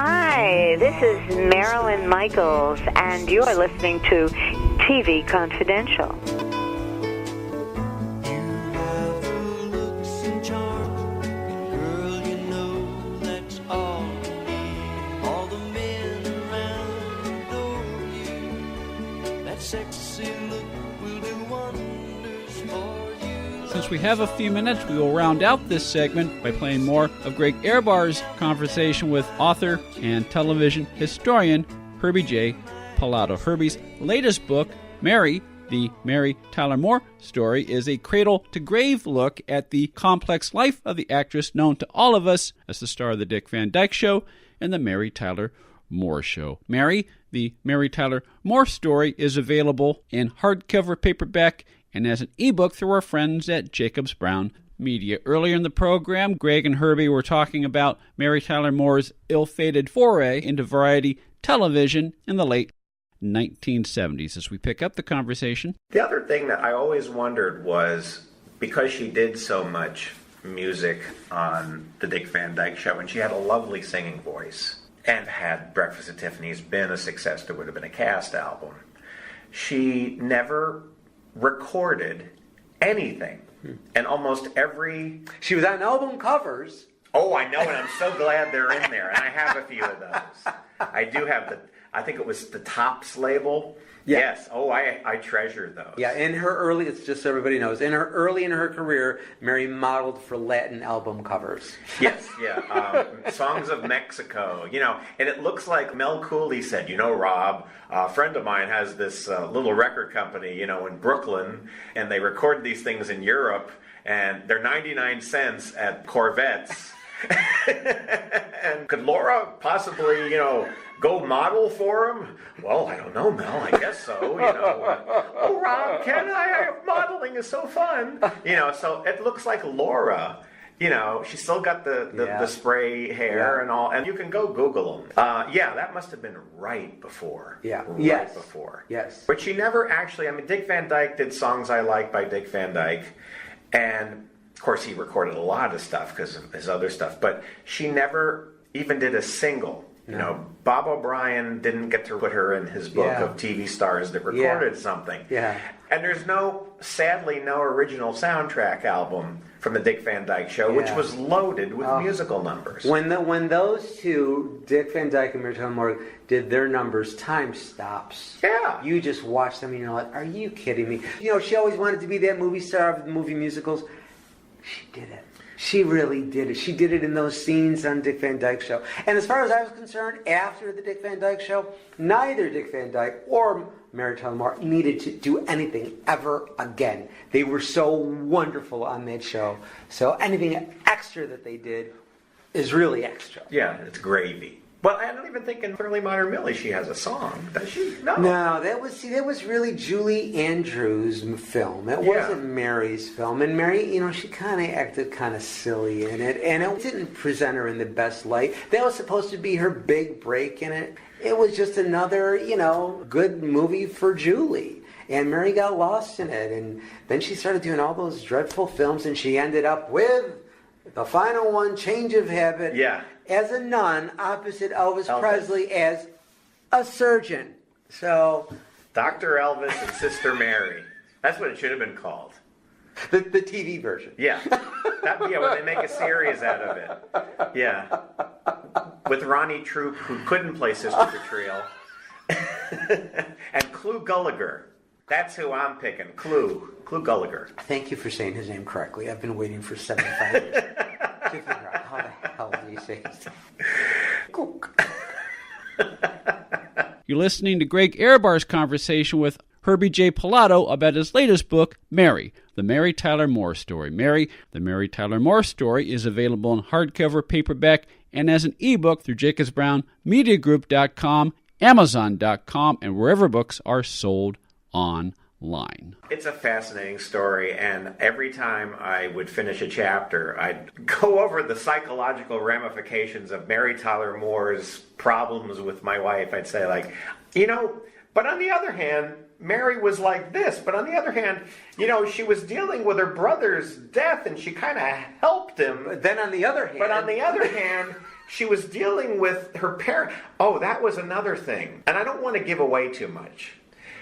Hi, this is Marilyn Michaels, and you are listening to TV Confidential. Since we have a few minutes, we will round out this segment by playing more of Greg Ehrbar's conversation with author and television historian Herbie J Pilato. Herbie's latest book, Mary, the Mary Tyler Moore story, is a cradle-to-grave look at the complex life of the actress known to all of us as the star of The Dick Van Dyke Show and The Mary Tyler Moore Show. Mary, the Mary Tyler Moore story, is available in hardcover paperback and as an ebook through our friends at Jacobs Brown Media. Earlier in the program, Greg and Herbie were talking about Mary Tyler Moore's ill-fated foray into variety television in the late 1970s. As we pick up the conversation, the other thing that I always wondered was, because she did so much music on the Dick Van Dyke Show, and she had a lovely singing voice, and had Breakfast at Tiffany's been a success, there would have been a cast album. She never recorded anything, and almost every... She was on album covers. Oh, I know, and I'm so glad they're in there, and I have a few of those. I do have I think it was the Tops label. Yeah. Yes. Oh, I treasure those. Yeah, in her early, it's just so everybody knows, in her career, Mary modeled for Latin album covers. Yes, yeah. Songs of Mexico, and it looks like Mel Cooley said, Rob, a friend of mine has this little record company, in Brooklyn, and they record these things in Europe, and they're 99 cents at Corvettes. And could Laura possibly, go model for him? Well, I don't know, Mel. I guess so. Oh, Rob, can I? Modeling is so fun. So it looks like Laura. She's still got the spray hair and all, and you can go Google them. That must have been right before. Yeah. Right before. Yes. But she never actually. Dick Van Dyke did Songs I Like by Dick Van Dyke, and of course he recorded a lot of stuff because of his other stuff. But she never even did a single. No. Bob O'Brien didn't get to put her in his book of TV stars that recorded something. Yeah. And there's sadly no original soundtrack album from the Dick Van Dyke Show, which was loaded with musical numbers. When those two, Dick Van Dyke and Mary Tyler Moore, did their numbers, time stops. Yeah. You just watch them and you're like, are you kidding me? She always wanted to be that movie star of the movie musicals. She did it. She really did it. She did it in those scenes on Dick Van Dyke Show. And as far as I was concerned, after the Dick Van Dyke Show, neither Dick Van Dyke or Mary Tyler Moore needed to do anything ever again. They were so wonderful on that show. So anything extra that they did is really extra. Yeah, it's gravy. Well, I don't even think in Early Modern Millie she has a song, does she? No, that was really Julie Andrews' film. It wasn't Mary's film. And Mary, she kind of acted kind of silly in it. And it didn't present her in the best light. That was supposed to be her big break in it. It was just another, good movie for Julie. And Mary got lost in it. And then she started doing all those dreadful films. And she ended up with the final one, Change of Habit. Yeah. As a nun opposite Elvis Presley as a surgeon. So, Dr. Elvis and Sister Mary. That's what it should have been called. The TV version. Yeah. When they make a series out of it. Yeah. With Ronnie Troop, who couldn't play Sister Catriel. And Clu Gulliger. That's who I'm picking. Clu Gulliger. Thank you for saying his name correctly. I've been waiting for 75 years to figure out how the hell do you say his name. You're listening to Greg Ehrbar's conversation with Herbie J Pilato about his latest book, Mary, the Mary Tyler Moore story. Mary, the Mary Tyler Moore story, is available in hardcover, paperback, and as an ebook through jacobsbrownmediagroup.com, amazon.com, and wherever books are sold online. It's a fascinating story, and every time I would finish a chapter, I'd go over the psychological ramifications of Mary Tyler Moore's problems with my wife. I'd say, but on the other hand, Mary was like this. But on the other hand, she was dealing with her brother's death, and she kind of helped him. But then on the other hand... But on the other hand, she was dealing with her parent. Oh, that was another thing. And I don't want to give away too much.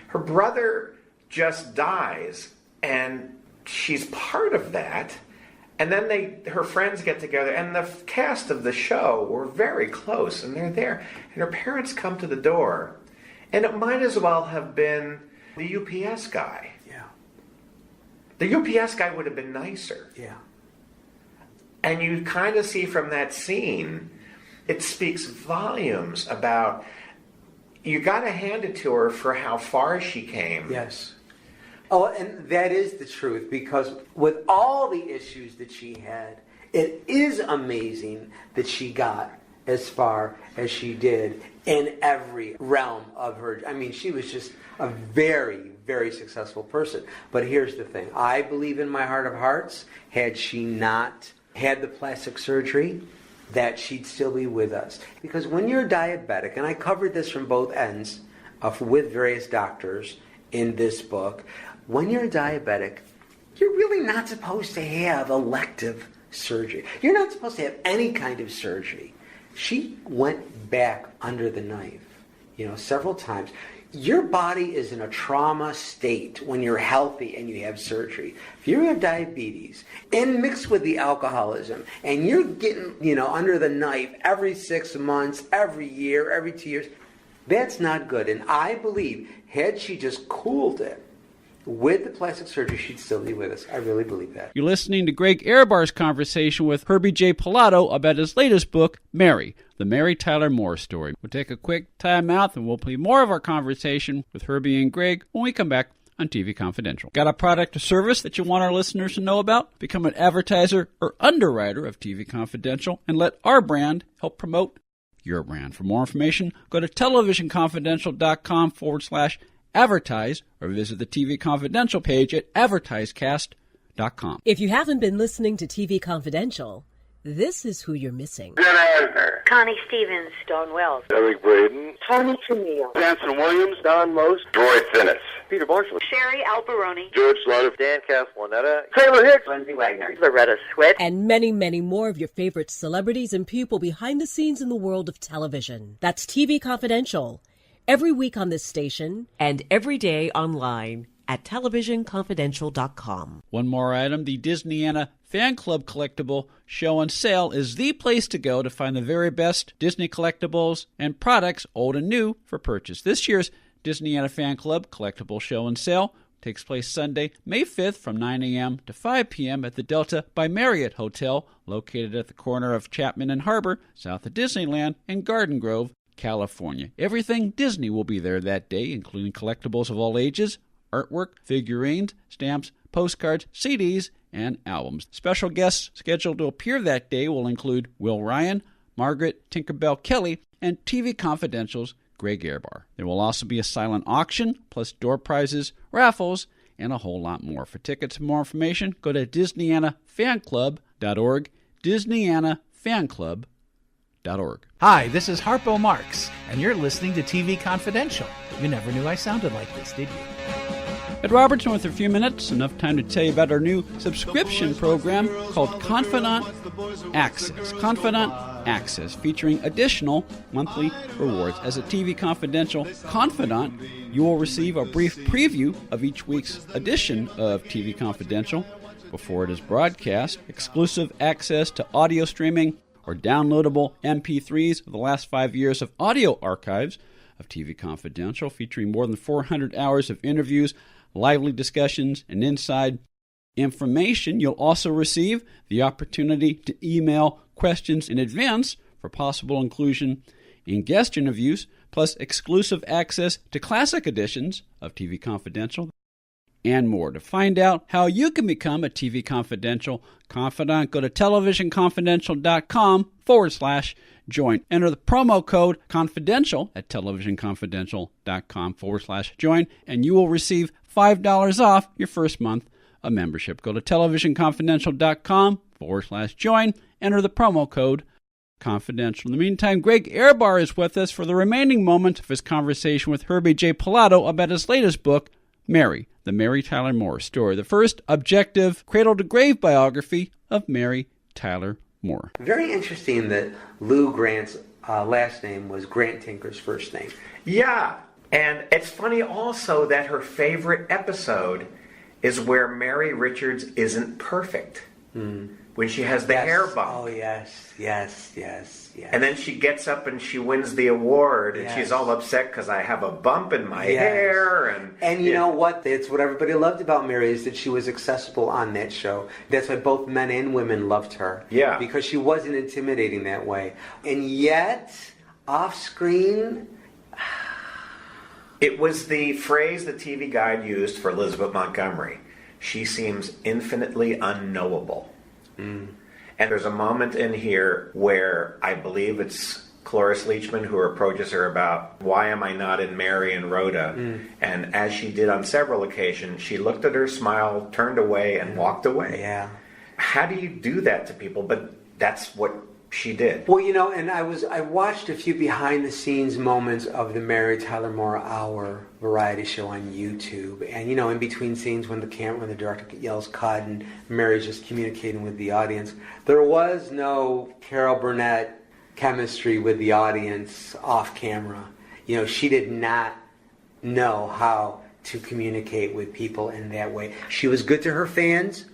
Her brother just dies, and she's part of that. And then her friends get together, and the cast of the show were very close, and they're there. And her parents come to the door, and it might as well have been the UPS guy. Yeah. The UPS guy would have been nicer. Yeah. And you kind of see from that scene, it speaks volumes about, you got to hand it to her for how far she came. Yes. Oh, and that is the truth, because with all the issues that she had, it is amazing that she got as far as she did in every realm of her. I mean, she was just a very, very successful person. But here's the thing. I believe in my heart of hearts, had she not had the plastic surgery, that she'd still be with us. Because when you're diabetic, and I covered this from both ends with various doctors in this book, when you're diabetic, you're really not supposed to have elective surgery. You're not supposed to have any kind of surgery. She went back under the knife, several times. Your body is in a trauma state when you're healthy and you have surgery. If you have diabetes and mixed with the alcoholism, and you're getting, under the knife every 6 months, every year, every 2 years, that's not good. And I believe, had she just cooled it with the plastic surgery, she'd still be with us. I really believe that. You're listening to Greg Ehrbar's conversation with Herbie J Pilato about his latest book, Mary, the Mary Tyler Moore Story. We'll take a quick time out, and we'll play more of our conversation with Herbie and Greg when we come back on TV Confidential. Got a product or service that you want our listeners to know about? Become an advertiser or underwriter of TV Confidential and let our brand help promote your brand. For more information, go to televisionconfidential.com/advertise or visit the TV Confidential page at advertisecast.com. If you haven't been listening to TV Confidential, this is who you're missing. Jen Asner, Connie Stevens, Dawn Wells, Eric Braden, Tony Camille, Anson Williams, Don Most, Troy Finnis, Peter Marshall, Sherry Alberoni, George Slaughter, Dan Castellaneta, Taylor Hicks, Lindsay Wagner, Loretta Swit, And many, many more of your favorite celebrities and people behind the scenes in the world of television. That's TV Confidential. Every week on this station and every day online at televisionconfidential.com. One more item, the Disneyana Fan Club collectible show and sale is the place to go to find the very best Disney collectibles and products, old and new, for purchase. This year's Disneyana Fan Club collectible show and sale takes place Sunday, May 5th from 9 a.m. to 5 p.m. at the Delta by Marriott Hotel, located at the corner of Chapman and Harbor, south of Disneyland and Garden Grove, California. Everything Disney will be there that day, including collectibles of all ages, artwork, figurines, stamps, postcards, CDs, and albums. Special guests scheduled to appear that day will include Will Ryan, Margaret Tinkerbell Kelly, and TV Confidential's Greg Ehrbar. There will also be a silent auction, plus door prizes, raffles, and a whole lot more. For tickets and more information, go to DisneyanaFanClub.org, DisneyanaFanClub.org. Hi, this is Harpo Marx, and you're listening to TV Confidential. You never knew I sounded like this, did you? Ed Robertson with a few minutes, enough time to tell you about our new subscription program called Confidant Access. Confidant Access, featuring additional monthly rewards. As a TV Confidential Confidant, you will receive a brief preview of each week's edition of TV Confidential before it is broadcast, exclusive access to audio streaming or downloadable MP3s of the last 5 years of audio archives of TV Confidential, featuring more than 400 hours of interviews, lively discussions, and inside information. You'll also receive the opportunity to email questions in advance for possible inclusion in guest interviews, plus exclusive access to classic editions of TV Confidential, and more. To find out how you can become a TV Confidential Confidant, go to televisionconfidential.com/join. Enter the promo code CONFIDENTIAL at televisionconfidential.com/join, and you will receive $5 off your first month of membership. Go to televisionconfidential.com/join. Enter the promo code CONFIDENTIAL. In the meantime, Greg Ehrbar is with us for the remaining moments of his conversation with Herbie J Pilato about his latest book, Mary, the Mary Tyler Moore Story, the first objective cradle-to-grave biography of Mary Tyler Moore. Very interesting that Lou Grant's last name was Grant Tinker's first name. Yeah, and it's funny also that her favorite episode is where Mary Richards isn't perfect. When she has the hair bump. Oh, yes. And then she gets up and she wins the award, and she's all upset because I have a bump in my hair. And you know what? It's what everybody loved about Mary is that she was accessible on that show. That's why both men and women loved her. Yeah. Because she wasn't intimidating that way. And yet, off-screen... It was the phrase the TV Guide used for Elizabeth Montgomery. She seems infinitely unknowable. And there's a moment in here where I believe it's Cloris Leachman who approaches her about, why am I not in Mary and Rhoda? And as she did on several occasions, she looked at her, smiled, turned away, and walked away. Yeah. How do you do that to people? But that's what she did. Well, you know, and I watched a few behind-the-scenes moments of the Mary Tyler Moore Hour variety show on YouTube, and you know, in between scenes when the director yells cut and Mary's just communicating with the audience, there was no Carol Burnett chemistry with the audience off camera. You know, she did not know how to communicate with people in that way. She was good to her fans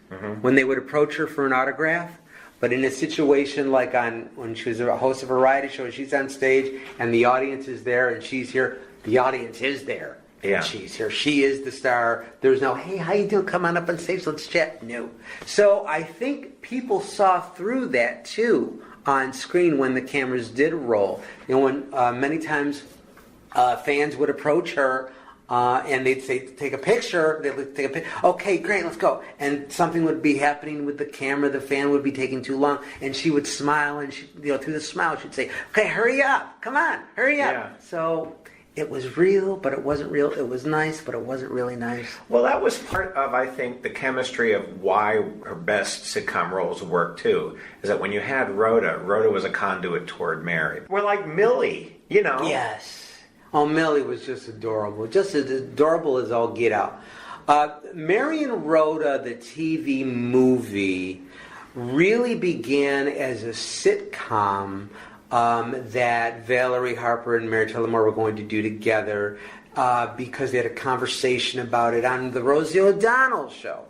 when they would approach her for an autograph. But in a situation like when she was a host of a variety show, she's on stage and the audience is there and she's here, the audience is there. Yeah. And she's here. She is the star. There's no, hey, how you doing? Come on up on stage, let's chat. No. So I think people saw through that too on screen when the cameras did roll. You know, when many times fans would approach her and they'd say, take a picture. They'd take a picture. Okay, great, let's go. And something would be happening with the camera. The fan would be taking too long. And she would smile, and she, you know, through the smile, she'd say, okay, hurry up. Come on, hurry up. Yeah. So it was real, but it wasn't real. It was nice, but it wasn't really nice. Well, that was part of, I think, the chemistry of why her best sitcom roles worked, too. Is that when you had Rhoda was a conduit toward Mary. We're like Millie, you know. Yes. Oh, Millie was just adorable. Just as adorable as all get out. Mary and Rhoda, the TV movie, really began as a sitcom that Valerie Harper and Mary Tyler Moore were going to do together because they had a conversation about it on the Rosie O'Donnell show.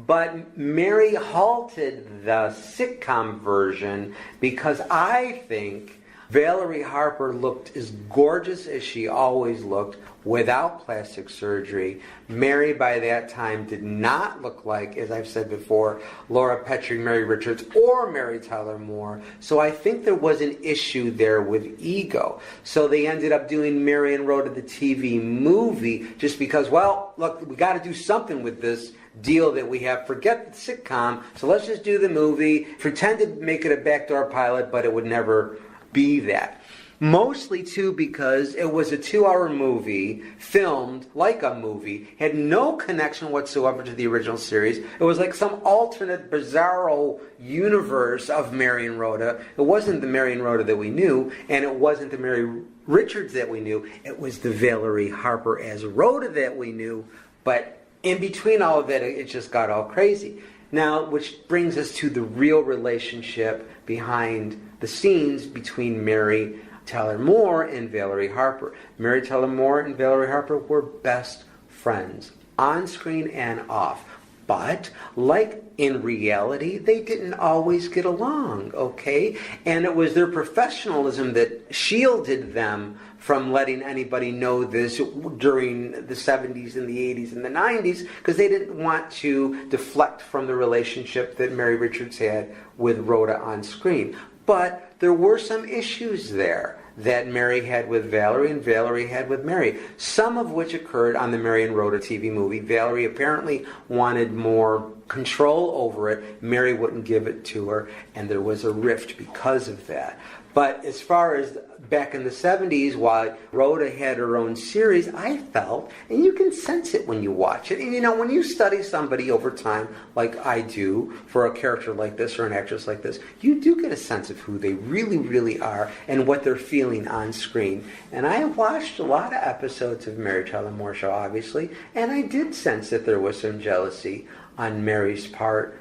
But Mary halted the sitcom version because I think Valerie Harper looked as gorgeous as she always looked without plastic surgery. Mary, by that time, did not look like, as I've said before, Laura Petrie, Mary Richards, or Mary Tyler Moore. So I think there was an issue there with ego. So they ended up doing Mary and Rhoda, the TV movie, just because, well, look, we got to do something with this deal that we have. Forget the sitcom, so let's just do the movie. Pretend to make it a backdoor pilot, but it would never be that. Mostly, too, because it was a 2-hour movie, filmed like a movie, had no connection whatsoever to the original series. It was like some alternate, bizarro universe of Mary and Rhoda. It wasn't the Mary and Rhoda that we knew, and it wasn't the Mary Richards that we knew. It was the Valerie Harper as Rhoda that we knew, but in between all of that, it just got all crazy. Now, which brings us to the real relationship behind the scenes between Mary Tyler Moore and Valerie Harper. Mary Tyler Moore and Valerie Harper were best friends, on screen and off. But, like in reality, they didn't always get along, okay? And it was their professionalism that shielded them from letting anybody know this during the 70s and the 80s and the 90s, because they didn't want to deflect from the relationship that Mary Richards had with Rhoda on screen. But there were some issues there that Mary had with Valerie and Valerie had with Mary, some of which occurred on the Mary and Rhoda TV movie. Valerie apparently wanted more control over it. Mary wouldn't give it to her, and there was a rift because of that. But as far as back in the 70s, while Rhoda had her own series, I felt, and you can sense it when you watch it, and you know, when you study somebody over time, like I do, for a character like this or an actress like this, you do get a sense of who they really, really are and what they're feeling on screen. And I watched a lot of episodes of Mary Tyler Moore Show, obviously, and I did sense that there was some jealousy on Mary's part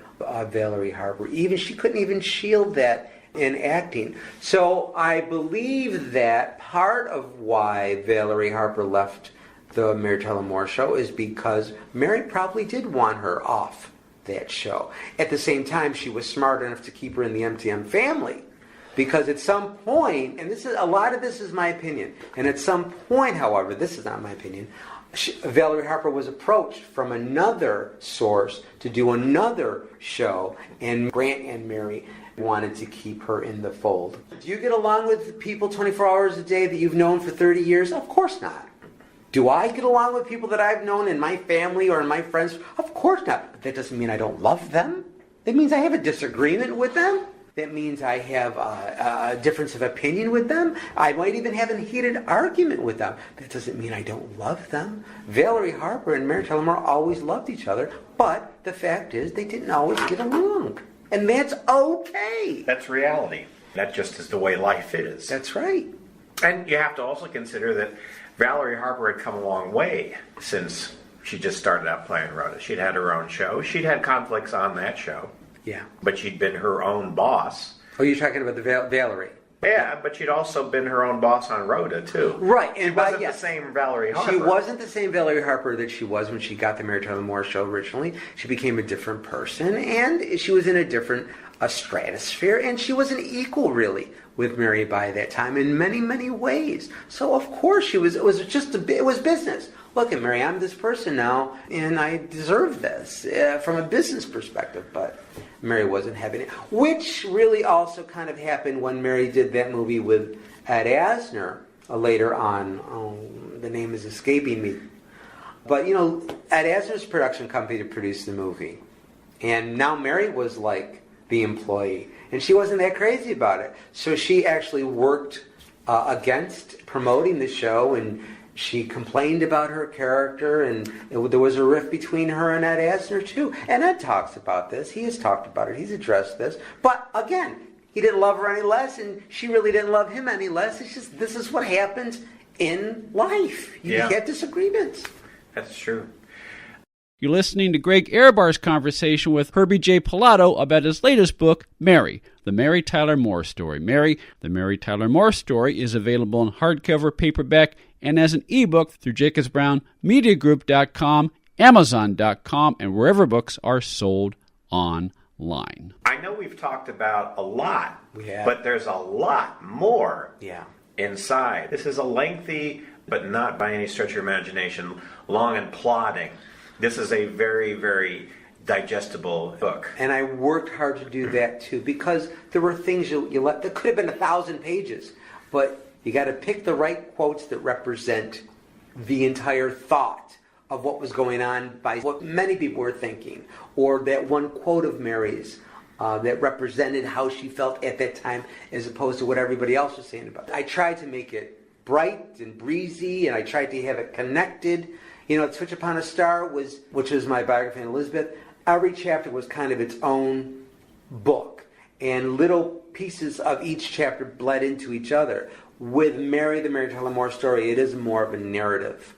Valerie Harper. She couldn't even shield that in acting. So I believe that part of why Valerie Harper left the Mary Tyler Moore Show is because Mary probably did want her off that show. At the same time, she was smart enough to keep her in the MTM family. Because at some point, and a lot of this is my opinion, and at some point, however, this is not my opinion, Valerie Harper was approached from another source to do another show, and Grant and Mary wanted to keep her in the fold. Do you get along with people 24 hours a day that you've known for 30 years? Of course not. Do I get along with people that I've known in my family or in my friends? Of course not. But that doesn't mean I don't love them. That means I have a disagreement with them. That means I have a difference of opinion with them. I might even have a heated argument with them. That doesn't mean I don't love them. Valerie Harper and Mary Tyler Moore always loved each other, but the fact is they didn't always get along. And that's okay. That's reality. That just is the way life is. That's right. And you have to also consider that Valerie Harper had come a long way since she just started out playing Rhoda. She'd had her own show. She'd had conflicts on that show. Yeah. But she'd been her own boss. Oh, you're talking about the Valerie. Yeah, but she'd also been her own boss on Rhoda, too. Right. And she wasn't the same Valerie Harper. She wasn't the same Valerie Harper that she was when she got the Mary Tyler Moore Show originally. She became a different person, and she was in a different stratosphere, and she was an equal, really, with Mary by that time in many, many ways. So, of course, it was business. Look at Mary, I'm this person now, and I deserve this from a business perspective, but Mary wasn't having it. Which really also kind of happened when Mary did that movie with Ed Asner later on. The name is escaping me. But, Ed Asner's production company produced the movie. And now Mary was like the employee. And she wasn't that crazy about it. So she actually worked against promoting the show, and she complained about her character, and there was a rift between her and Ed Asner, too. And Ed talks about this. He has talked about it. He's addressed this. But, again, he didn't love her any less, and she really didn't love him any less. It's just, this is what happens in life. You get disagreements. That's true. You're listening to Greg Ehrbar's conversation with Herbie J Pilato about his latest book, Mary, the Mary Tyler Moore Story. Mary, the Mary Tyler Moore Story is available in hardcover, paperback, and as an ebook through jacobsbrownmediagroup.com, amazon.com, and wherever books are sold online. I know we've talked about a lot, Yeah. but there's a lot more Yeah. inside. This is a lengthy, but not by any stretch of your imagination, long and plodding. This is a very, very digestible book. And I worked hard to do that, too, because there were things you left. There could have been 1,000 pages, but you got to pick the right quotes that represent the entire thought of what was going on by what many people were thinking, or that one quote of Mary's that represented how she felt at that time as opposed to what everybody else was saying about it. I tried to make it bright and breezy, and I tried to have it connected. Switch Upon a Star which was my biography on Elizabeth. Every chapter was kind of its own book, and little pieces of each chapter bled into each other. With Mary, the Mary Tyler Moore Story, it is more of a narrative,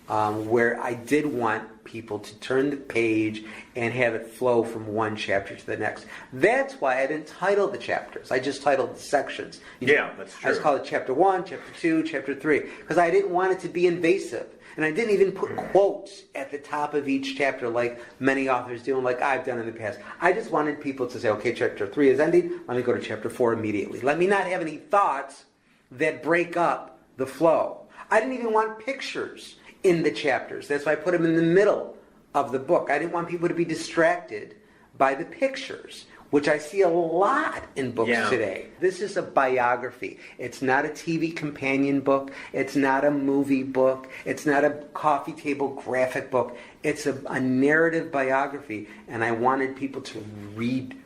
where I did want people to turn the page and have it flow from one chapter to the next. That's why I didn't title the chapters. I just titled the sections. Yeah, that's true. I just called it Chapter 1, Chapter 2, Chapter 3, because I didn't want it to be invasive. And I didn't even put quotes at the top of each chapter like many authors do and like I've done in the past. I just wanted people to say, okay, Chapter 3 is ending, let me go to Chapter 4 immediately. Let me not have any thoughts that break up the flow. I didn't even want pictures in the chapters. That's why I put them in the middle of the book. I didn't want people to be distracted by the pictures, which I see a lot in books today. This is a biography. It's not a TV companion book. It's not a movie book. It's not a coffee table graphic book. It's a narrative biography, and I wanted people to read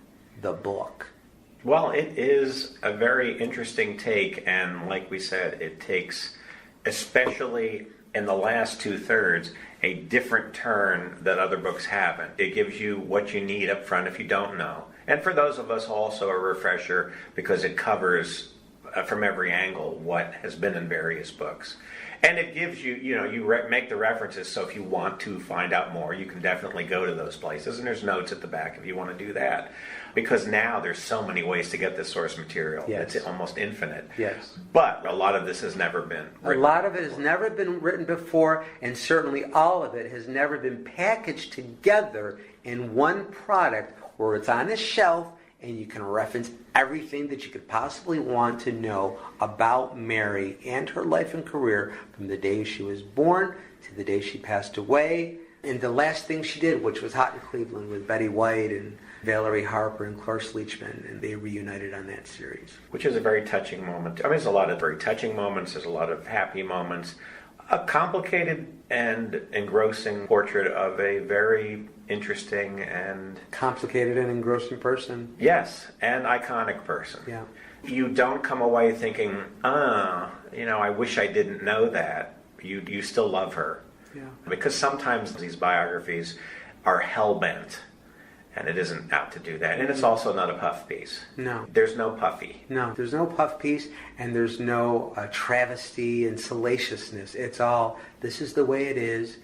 the book. Well, it is a very interesting take, and like we said, it takes, especially in the last two-thirds, a different turn that other books haven't. It gives you what you need up front if you don't know. And for those of us, also a refresher, because it covers from every angle what has been in various books. And it gives you, make the references, so if you want to find out more, you can definitely go to those places, and there's notes at the back if you want to do that. Because now there's so many ways to get this source material. Yes. It's almost infinite. Yes. But a lot of this has never been written. A lot of it has never been written before, and certainly all of it has never been packaged together in one product where it's on a shelf and you can reference everything that you could possibly want to know about Mary and her life and career from the day she was born to the day she passed away, and the last thing she did, which was Hot in Cleveland with Betty White and Valerie Harper and Cloris Leachman, and they reunited on that series. Which is a very touching moment. I mean, there's a lot of very touching moments, there's a lot of happy moments. A complicated and engrossing portrait of a very interesting and... complicated and engrossing person. Yes, and iconic person. Yeah. You don't come away thinking, I wish I didn't know that. You still love her. Yeah. Because sometimes these biographies are hell-bent, and it isn't out to do that. And it's also not a puff piece. No. There's no puffy. No, there's no puff piece, and there's no travesty and salaciousness. It's all, this is the way it is,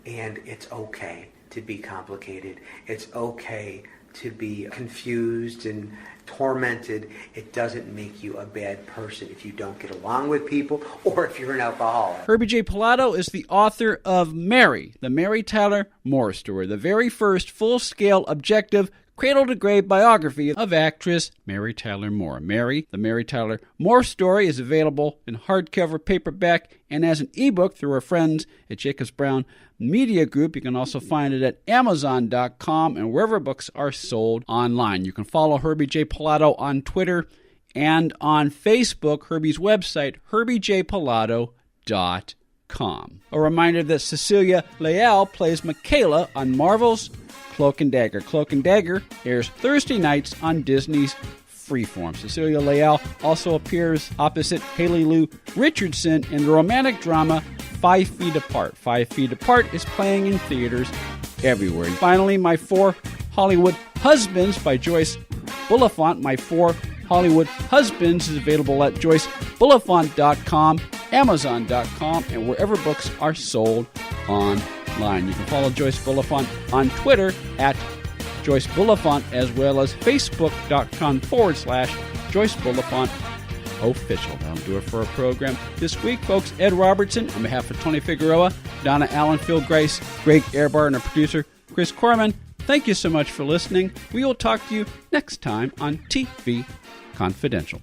and it's okay to be complicated. It's okay to be confused and tormented. It doesn't make you a bad person if you don't get along with people or if you're an alcoholic. Herbie J Pilato is the author of Mary, the Mary Tyler Moore story, the very first full-scale, objective, cradle-to-grave biography of actress Mary Tyler Moore. Mary, the Mary Tyler Moore story, is available in hardcover, paperback, and as an ebook through our friends at Jacobs Brown Media Group. You can also find it at Amazon.com and wherever books are sold online. You can follow Herbie J Pilato on Twitter and on Facebook. Herbie's website, herbiejpilato.com. A reminder that Cecilia Leal plays Michaela on Marvel's Cloak and Dagger. Cloak and Dagger airs Thursday nights on Disney's Freeform. Cecilia Leal also appears opposite Haley Lou Richardson in the romantic drama 5 Feet Apart. 5 Feet Apart is playing in theaters everywhere. And finally, My Four Holllywood Husbands by Joyce Bulifant. My Four Holllywood Husbands is available at JoyceBulifant.com, Amazon.com, and wherever books are sold online. You can follow Joyce Bulifant on Twitter at Joyce Bulifant, as well as Facebook.com/Joyce Bulifant Official. That'll do it for our program this week, folks. Ed Robertson, on behalf of Tony Figueroa, Donna Allen, Phil Grace, Greg Ehrbar, and our producer, Chris Corman, thank you so much for listening. We will talk to you next time on TV Confidential.